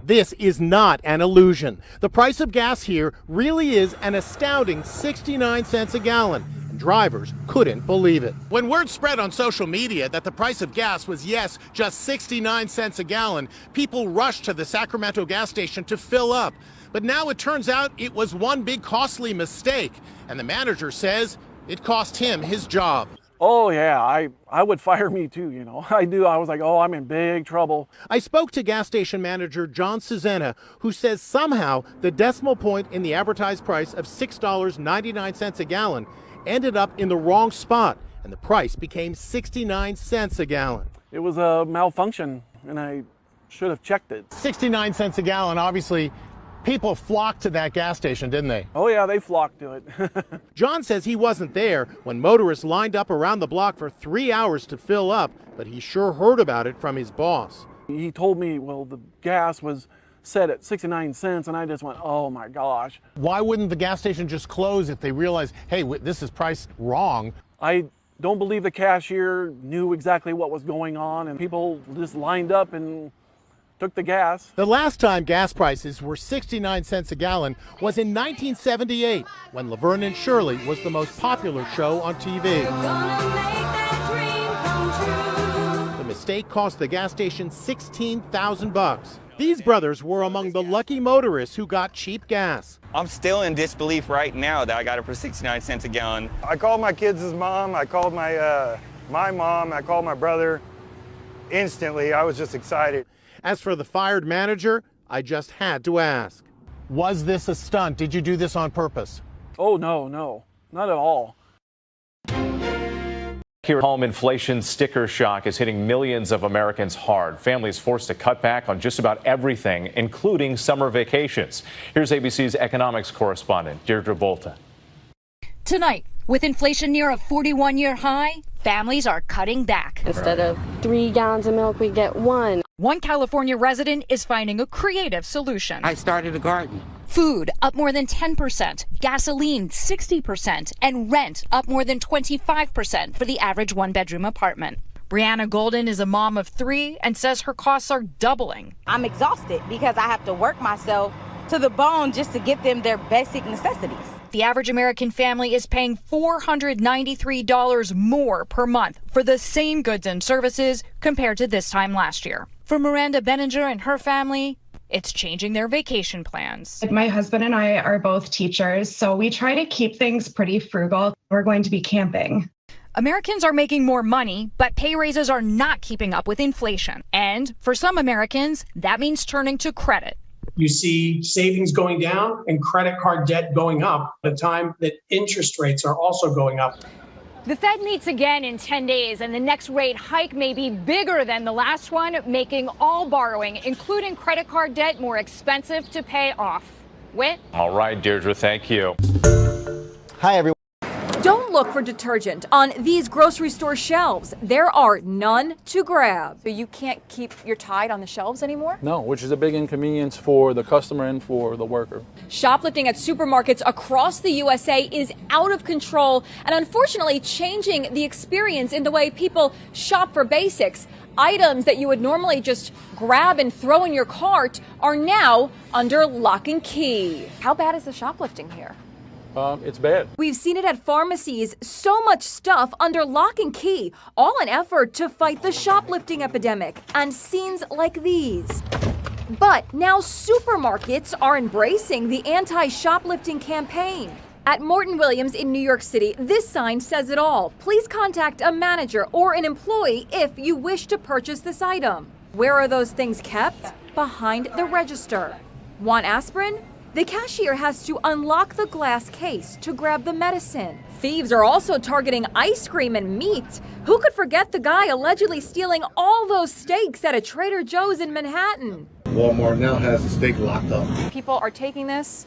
This is not an illusion. The price of gas here really is an astounding 69 cents a gallon. And drivers couldn't believe it. When word spread on social media that the price of gas was, yes, just 69 cents a gallon, people rushed to the Sacramento gas station to fill up. But now it turns out it was one big costly mistake. And the manager says it cost him his job. Oh, yeah, I would fire me too, you know. I was like, oh, I'm in big trouble. I spoke to gas station manager John Cesena, who says somehow the decimal point in the advertised price of $6.99 a gallon ended up in the wrong spot, and the price became 69 cents a gallon. It was a malfunction, and I should have checked it. 69 cents a gallon, obviously. People flocked to that gas station, didn't they? Oh, yeah, they flocked to it. John says he wasn't there when motorists lined up around the block for 3 hours to fill up, but he sure heard about it from his boss. He told me, well, the gas was set at 69 cents, and I just went, oh, my gosh. Why wouldn't the gas station just close if they realized, hey, this is priced wrong? I don't believe the cashier knew exactly what was going on, and people just lined up and took the gas. The last time gas prices were 69 cents a gallon was in 1978, when Laverne and Shirley was the most popular show on TV. The mistake cost the gas station $16,000. These brothers were among the lucky motorists who got cheap gas. I'm still in disbelief right now that I got it for 69 cents a gallon. I called my kids' mom, I called my mom, I called my brother. Instantly, I was just excited. As for the fired manager, I just had to ask. Was this a stunt? Did you do this on purpose? Oh, no, not at all. Here at home, inflation sticker shock is hitting millions of Americans hard. Families forced to cut back on just about everything, including summer vacations. Here's ABC's economics correspondent, Deirdre Bolton. Tonight, with inflation near a 41-year high, families are cutting back. Instead of 3 gallons of milk, we get 1. One California resident is finding a creative solution. I started a garden. Food up more than 10%, gasoline 60%, and rent up more than 25% for the average one-bedroom apartment. Brianna Golden is a mom of 3 and says her costs are doubling. I'm exhausted because I have to work myself to the bone just to get them their basic necessities. The average American family is paying $493 more per month for the same goods and services compared to this time last year. For Miranda Benninger and her family, it's changing their vacation plans. My husband and I are both teachers, so we try to keep things pretty frugal. We're going to be camping. Americans are making more money, but pay raises are not keeping up with inflation. And for some Americans, that means turning to credit. You see savings going down and credit card debt going up at a time that interest rates are also going up. The Fed meets again in 10 days, and the next rate hike may be bigger than the last one, making all borrowing, including credit card debt, more expensive to pay off. Whit? All right, Deirdre, thank you. Hi, everyone. Don't look for detergent on these grocery store shelves. There are none to grab. So you can't keep your Tide on the shelves anymore? No, which is a big inconvenience for the customer and for the worker. Shoplifting at supermarkets across the USA is out of control and unfortunately changing the experience in the way people shop for basics. Items that you would normally just grab and throw in your cart are now under lock and key. How bad is the shoplifting here? It's bad. We've seen it at pharmacies, so much stuff under lock and key, all an effort to fight the shoplifting epidemic, and scenes like these. But now supermarkets are embracing the anti-shoplifting campaign. At Morton Williams in New York City, this sign says it all. Please contact a manager or an employee if you wish to purchase this item. Where are those things kept? Behind the register. Want aspirin? The cashier has to unlock the glass case to grab the medicine. Thieves are also targeting ice cream and meat. Who could forget the guy allegedly stealing all those steaks at a Trader Joe's in Manhattan? Walmart now has the steak locked up. People are taking this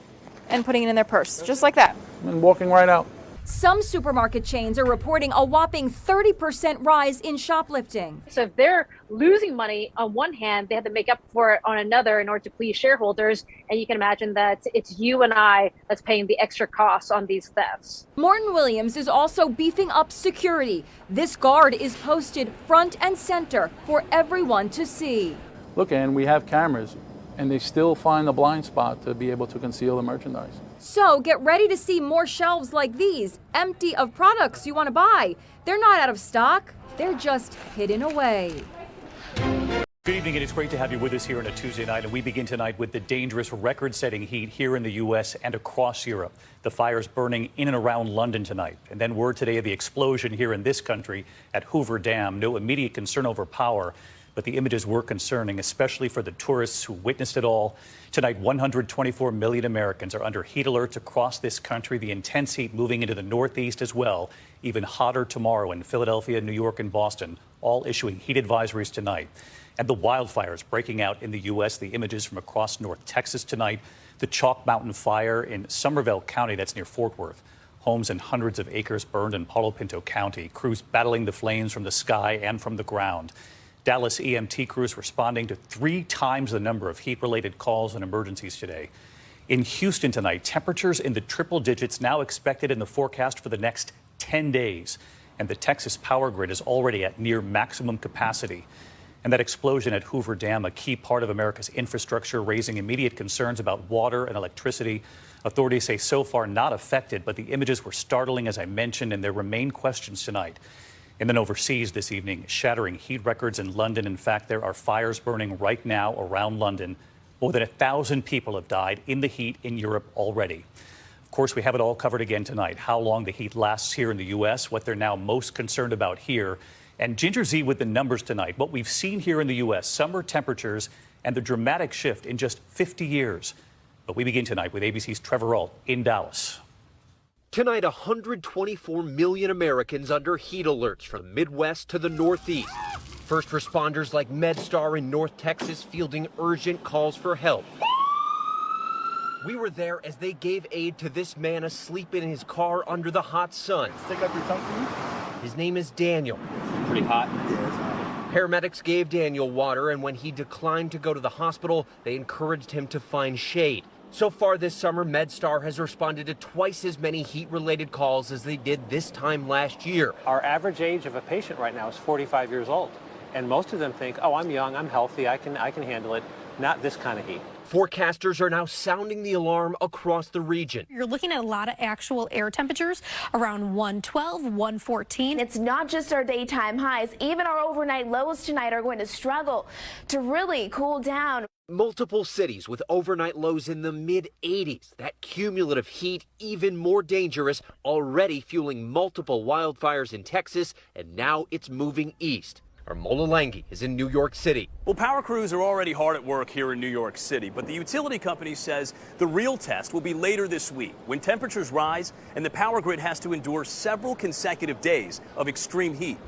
and putting it in their purse, just like that. And walking right out. Some supermarket chains are reporting a whopping 30% rise in shoplifting. So if they're losing money on one hand, they have to make up for it on another in order to please shareholders. And you can imagine that it's you and I that's paying the extra costs on these thefts. Morton Williams is also beefing up security. This guard is posted front and center for everyone to see. Look, and we have cameras. and they still find a blind spot to be able to conceal the merchandise. So get ready to see more shelves like these, empty of products you want to buy. They're not out of stock, they're just hidden away. Good evening, and it's great to have you with us here on a Tuesday night. And we begin tonight with the dangerous record-setting heat here in the U.S. and across Europe. The fires burning in and around London tonight. And then word today of the explosion here in this country at Hoover Dam. No immediate concern over power, but the images were concerning, especially for the tourists who witnessed it all. Tonight, 124 million Americans are under heat alerts across this country. The intense heat moving into the Northeast as well. Even hotter tomorrow in Philadelphia, New York, and Boston, all issuing heat advisories tonight. And the wildfires breaking out in the U.S., the images from across North Texas tonight, the Chalk Mountain fire in Somervell County, that's near Fort Worth. Homes and hundreds of acres burned in Palo Pinto County, crews battling the flames from the sky and from the ground. Dallas EMT crews responding to 3 times the number of heat-related calls and emergencies today. In Houston tonight, temperatures in the triple digits now expected in the forecast for the next 10 days. And the Texas power grid is already at near maximum capacity. And that explosion at Hoover Dam, a key part of America's infrastructure, raising immediate concerns about water and electricity. Authorities say so far not affected, but the images were startling, as I mentioned, and there remain questions tonight. And then overseas this evening, shattering heat records in London. In fact, there are fires burning right now around London. More than 1,000 people have died in the heat in Europe already. Of course, we have it all covered again tonight. How long the heat lasts here in the U.S., what they're now most concerned about here. And Ginger Zee with the numbers tonight. What we've seen here in the U.S., summer temperatures and the dramatic shift in just 50 years. But we begin tonight with ABC's Trevor Ault in Dallas. Tonight, 124 million Americans under heat alerts from the Midwest to the Northeast. First responders like MedStar in North Texas fielding urgent calls for help. We were there as they gave aid to this man asleep in his car under the hot sun. Stick up your tongue for me. His name is Daniel. Pretty hot. Yeah, it's hot. Paramedics gave Daniel water, and when he declined to go to the hospital, they encouraged him to find shade. So far this summer, MedStar has responded to twice as many heat-related calls as they did this time last year. Our average age of a patient right now is 45 years old, and most of them think, oh, I'm young, I'm healthy, I can handle it. Not this kind of heat. Forecasters are now sounding the alarm across the region. You're looking at a lot of actual air temperatures around 112, 114. It's not just our daytime highs. Even our overnight lows tonight are going to struggle to really cool down. Multiple cities with overnight lows in the mid-80s. That cumulative heat even more dangerous, already fueling multiple wildfires in Texas, and now it's moving east. Our Mola Langi is in New York City. Well, power crews are already hard at work here in New York City, but the utility company says the real test will be later this week when temperatures rise and the power grid has to endure several consecutive days of extreme heat.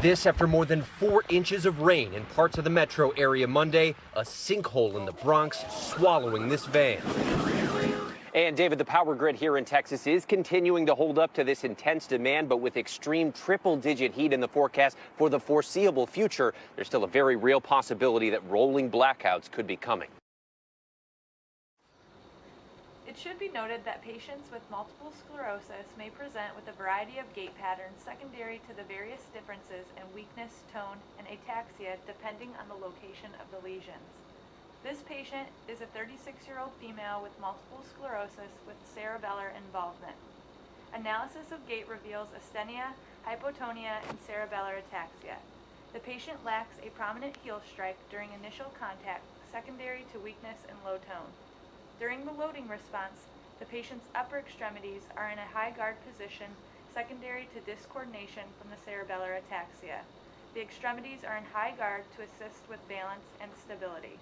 This after more than 4 inches of rain in parts of the metro area Monday, a sinkhole in the Bronx swallowing this van. And David, the power grid here in Texas is continuing to hold up to this intense demand, but with extreme triple-digit heat in the forecast for the foreseeable future, there's still a very real possibility that rolling blackouts could be coming. It should be noted that patients with multiple sclerosis may present with a variety of gait patterns secondary to the various differences in weakness, tone, and ataxia depending on the location of the lesions. This patient is a 36-year-old female with multiple sclerosis with cerebellar involvement. Analysis of gait reveals asthenia, hypotonia, and cerebellar ataxia. The patient lacks a prominent heel strike during initial contact, secondary to weakness and low tone. During the loading response, the patient's upper extremities are in a high guard position, secondary to discoordination from the cerebellar ataxia. The extremities are in high guard to assist with balance and stability.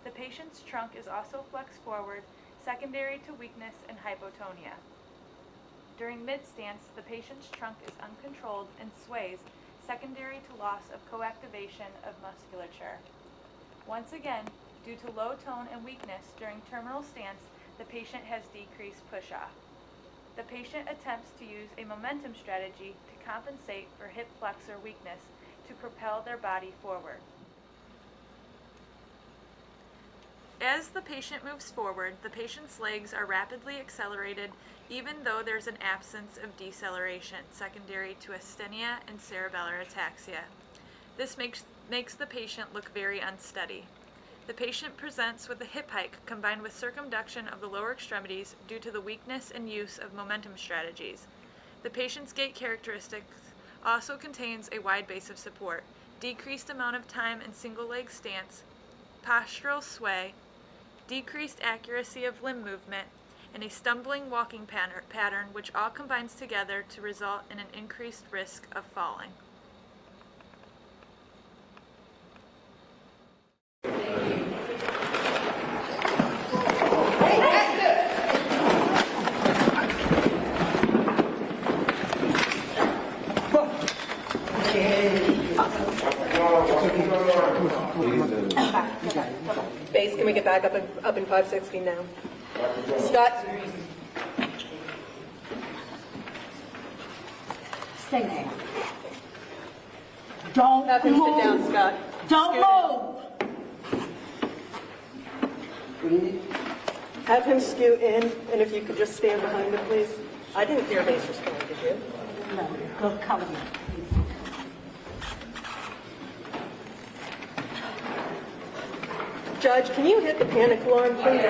The patient's trunk is also flexed forward, secondary to weakness and hypotonia. During mid-stance, the patient's trunk is uncontrolled and sways, secondary to loss of coactivation of musculature. Once again, due to low tone and weakness during terminal stance, the patient has decreased push-off. The patient attempts to use a momentum strategy to compensate for hip flexor weakness to propel their body forward. As the patient moves forward, the patient's legs are rapidly accelerated even though there's an absence of deceleration, secondary to asthenia and cerebellar ataxia. This makes the patient look very unsteady. The patient presents with a hip hike combined with circumduction of the lower extremities due to the weakness and use of momentum strategies. The patient's gait characteristics also contains a wide base of support, decreased amount of time in single leg stance, postural sway, decreased accuracy of limb movement, and a stumbling walking pattern which all combines together to result in an increased risk of falling. Base, can we get back up in 560 now? Scott? Stay there. Don't have him move. Sit down, Scott. Don't move. Have him scoot in, and if you could just stand behind him, please. I didn't hear base respond, did you? No, go cover me. Judge, can you hit the panic alarm, please?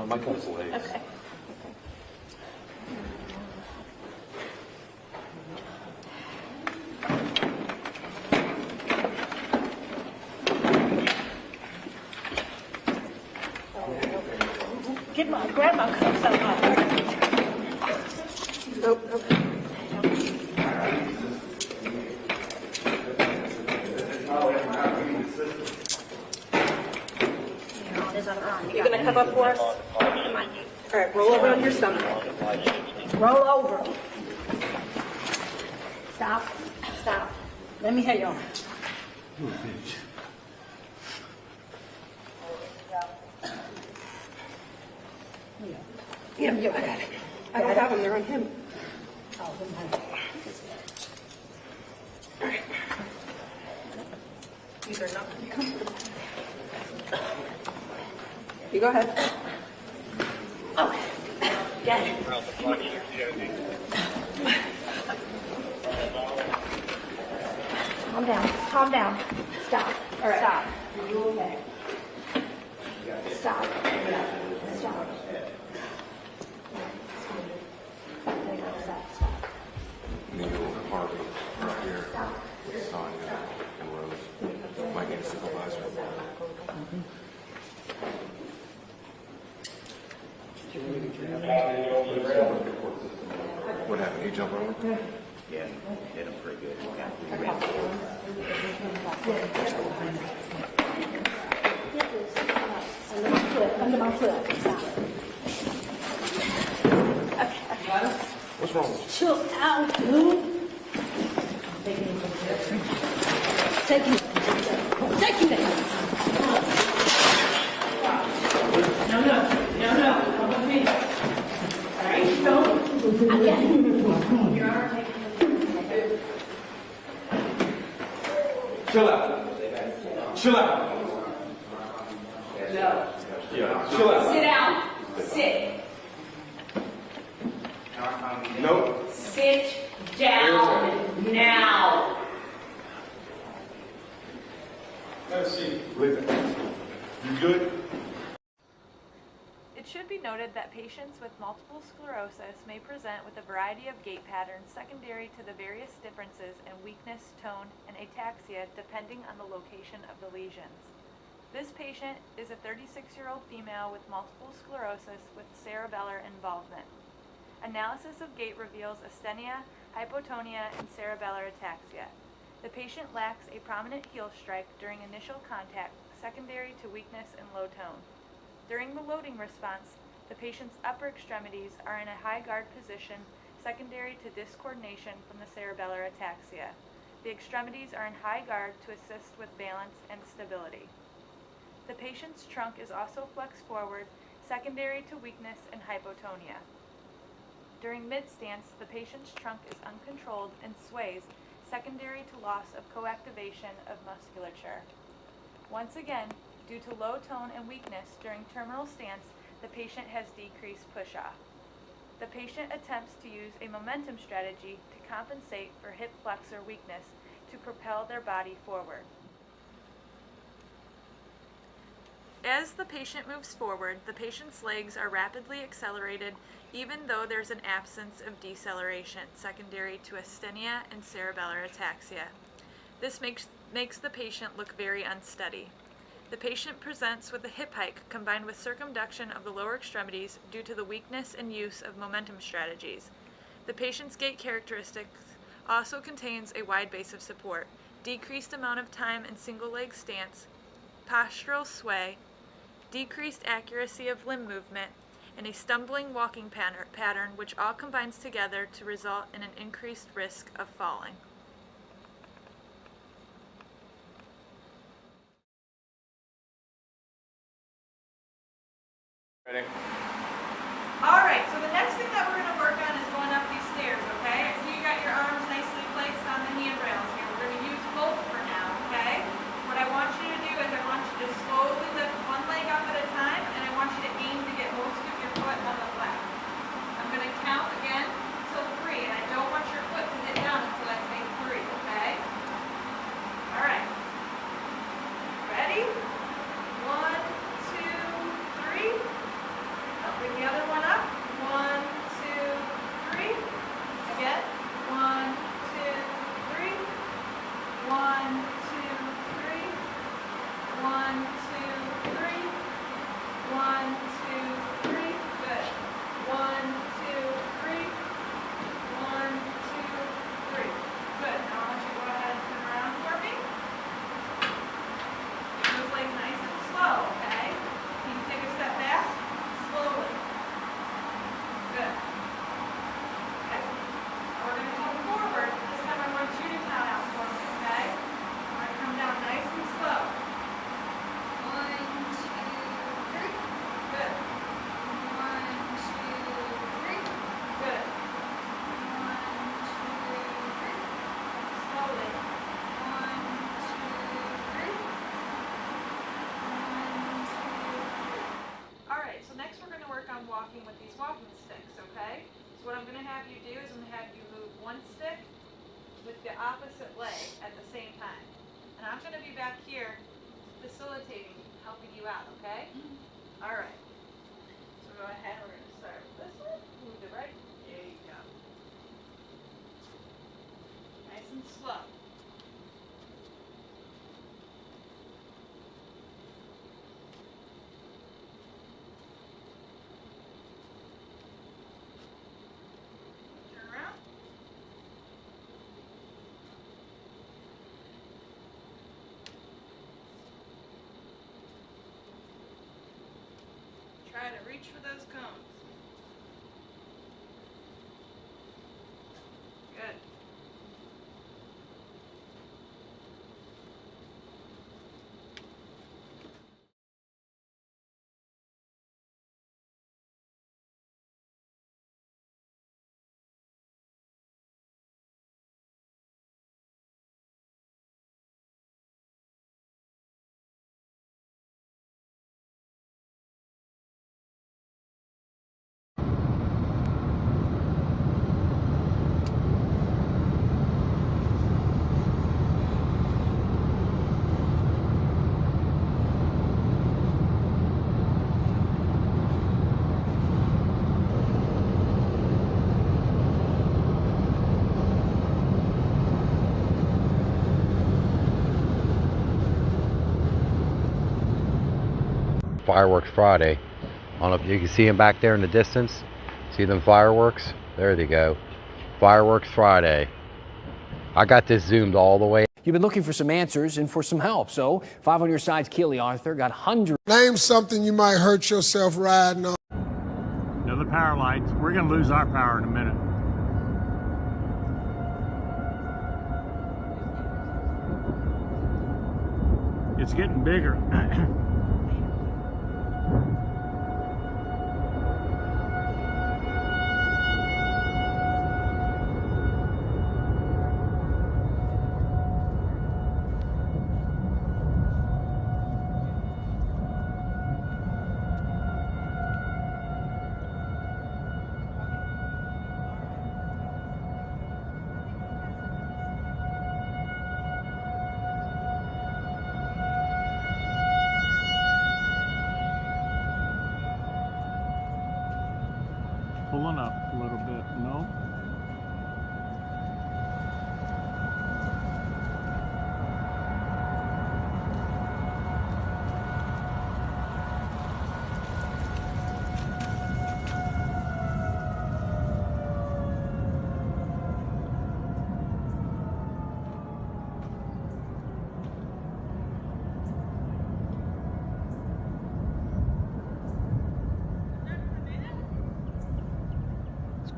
My couple legs. Okay. Grab my cups up. Nope, okay. You're going to come up for us? All right, roll over on your stomach. Roll over. Stop. Stop. Let me hear you. Yeah, I got it. I don't have them, they're on him. Oh, All right. These are not comfortable. You go ahead. Oh, get it. Calm down. Calm down. Stop. All right. Stop. Are you okay? Stop. Stop. Neil, Harvey, right here, Sonia, and Rose. My game supervisor. What happened? He jumped over? Yeah, hit him pretty good. Under my foot. Stop. What's wrong with you? Chill out, dude. Take it. Take it. No. Come with me. All right, don't. I got it. Your arm. Chill out. Chill out. No. Chill out. Sit down. Sit. No. Sit down now. Let's see. Leave it. You good? It should be noted that patients with multiple sclerosis may present with a variety of gait patterns secondary to the various differences in weakness, tone, and ataxia depending on the location of the lesions. This patient is a 36-year-old female with multiple sclerosis with cerebellar involvement. Analysis of gait reveals asthenia, hypotonia, and cerebellar ataxia. The patient lacks a prominent heel strike during initial contact, secondary to weakness and low tone. During the loading response, the patient's upper extremities are in a high guard position, secondary to discoordination from the cerebellar ataxia. The extremities are in high guard to assist with balance and stability. The patient's trunk is also flexed forward, secondary to weakness and hypotonia. During mid-stance, the patient's trunk is uncontrolled and sways, secondary to loss of coactivation of musculature. Once again, due to low tone and weakness during terminal stance, the patient has decreased push-off. the patient attempts to use a momentum strategy to compensate for hip flexor weakness to propel their body forward. As the patient moves forward, the patient's legs are rapidly accelerated even though there's an absence of deceleration secondary to asthenia and cerebellar ataxia. This makes the patient look very unsteady. The patient presents with a hip hike combined with circumduction of the lower extremities due to the weakness and use of momentum strategies. The patient's gait characteristics also contains a wide base of support, decreased amount of time in single leg stance, postural sway, decreased accuracy of limb movement, and a stumbling walking pattern which all combines together to result in an increased risk of falling. Ready? All right, so the next thing that we're going to work on is going up these stairs, okay? I see you got your arms nicely placed on the handrails here. We're going to use both for now, okay? What I want you to do is I want you to slowly lift one leg up at a time, and I want you to aim to get most of your foot on the flat. I'm going to count again till 3, and I don't want your foot to hit down until I say 3, okay? All right. Ready? 1, 2, 3. I'll bring the other one up. 1, 2, 3. Again. 1, 2, 3. 1, 2, 3. 1, 2, 3. 1, 2, 3. Good. 1, 2, 3. 1, 2, 3. Good. Now I want you to go ahead and turn around for me. Keep those legs nice and slow, okay? Can you take a step back? Slowly. Good. Okay. Now we're going to come forward. This time I want you to count out for me, okay? We're going to come down nice and slow. 1, 2, 3. Good. 1, 2, 3. Good. 1, 2, 3. Slowly. 1, 2, 3. 1, 2, 3. All right, so next we're going to work on walking with these walking sticks, okay? So what I'm going to have you do is I'm going to have you move one stick with the opposite leg at the same time. And I'm going to be back here facilitating, helping you out, okay? All right. So go ahead, we're going to start with this one. Move to the right. There you go. Nice and slow. Turn around. Try to reach for those cones. Good. Fireworks Friday. I don't know if you can see them back there in the distance. See them fireworks? There they go. Fireworks Friday. I got this zoomed all the way. You've been looking for some answers and for some help. So 5 on your side's Keely Arthur got hundreds. Name something you might hurt yourself riding on. The power lights. We're going to lose our power in a minute. It's getting bigger. pulling up a little bit. No.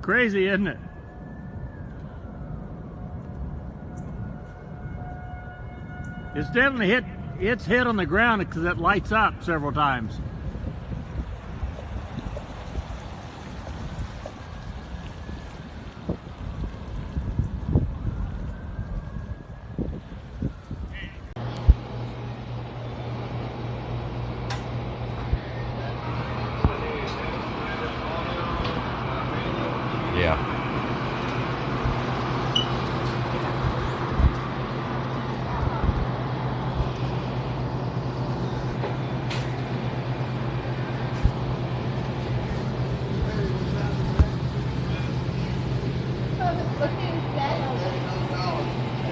Crazy, isn't it? It's definitely hit on the ground because it lights up several times. Yeah.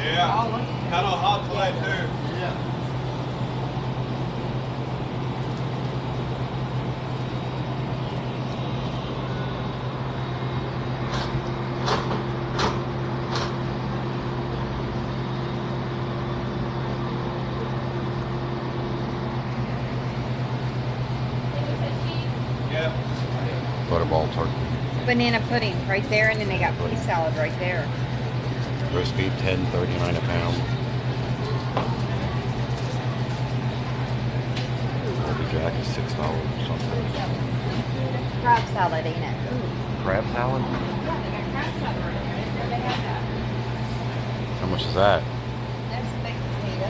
Yeah, kind of hot today too. Yeah. Butterball turkey. Banana pudding right there, and then they got pea salad right there. Roast beef, $10.39 a pound. Colby Jack is $6 or something. Crab salad, ain't it? Crab salad? Yeah, they got crab salad right there. I didn't know they had that. How much is that? That's baked potato.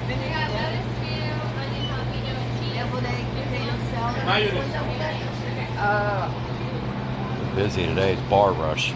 Then they got lettuce, tomato, onion, jalapeno, and cheese. Deviled egg, potato salad. Busy today. It's bar rush.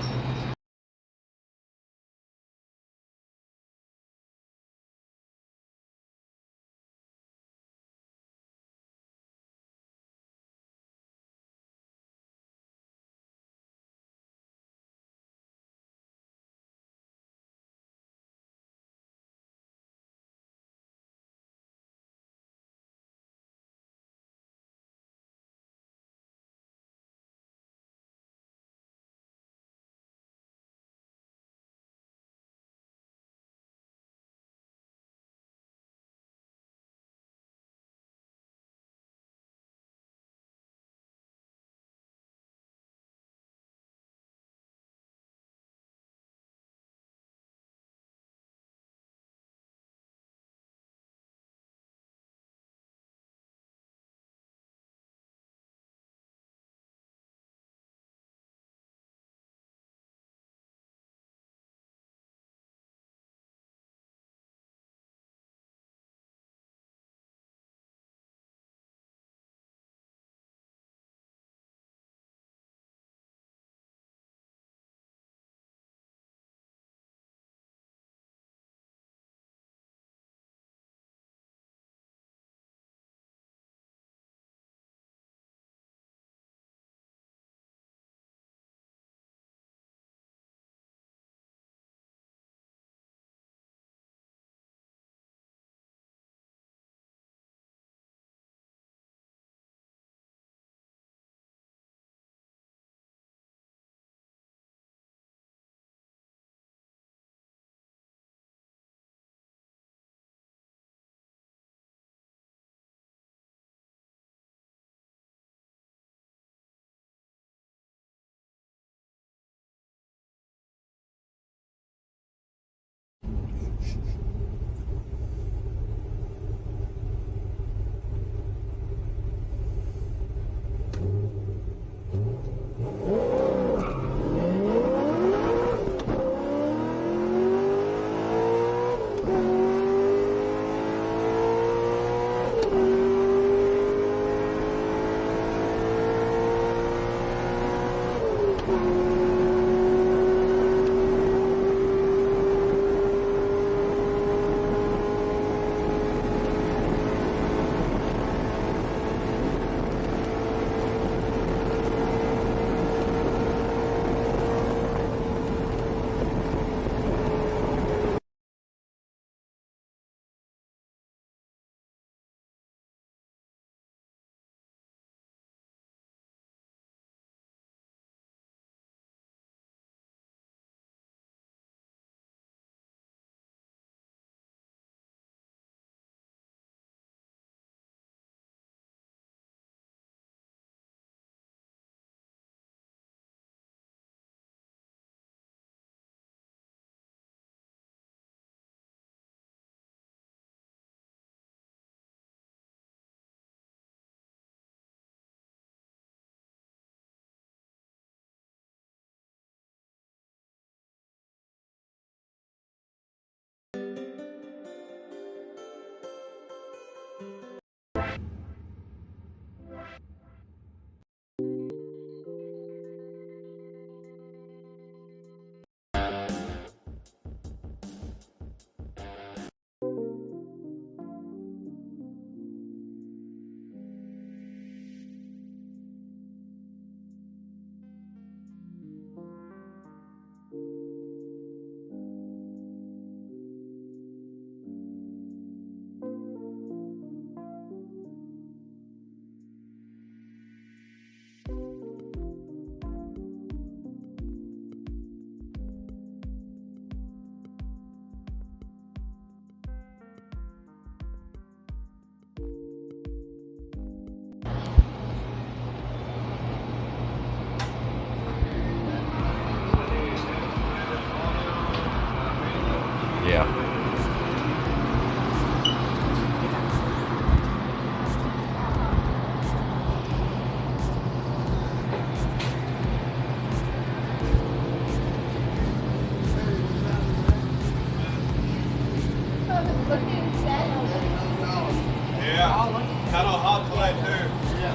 Yeah. Cut on hot today too. Yeah.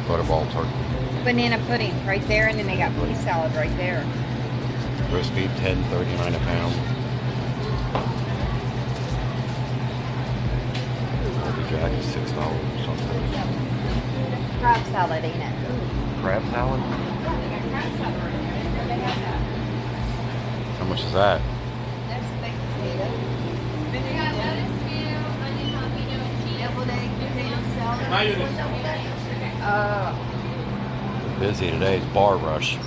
Butterball turkey. Banana pudding right there, and then they got pea salad right there. Roast beef, $10.39 a pound. Derby Jack is $6 or something. Crab salad, ain't it? Crab salad? Yeah, they got crab salad right there. They have that. How much is that? That's baked potato. They got lettuce, tomato, onion, jalapeno, and cheese. Deviled egg, potato salad. Mayonnaise. Busy today, it's bar rush.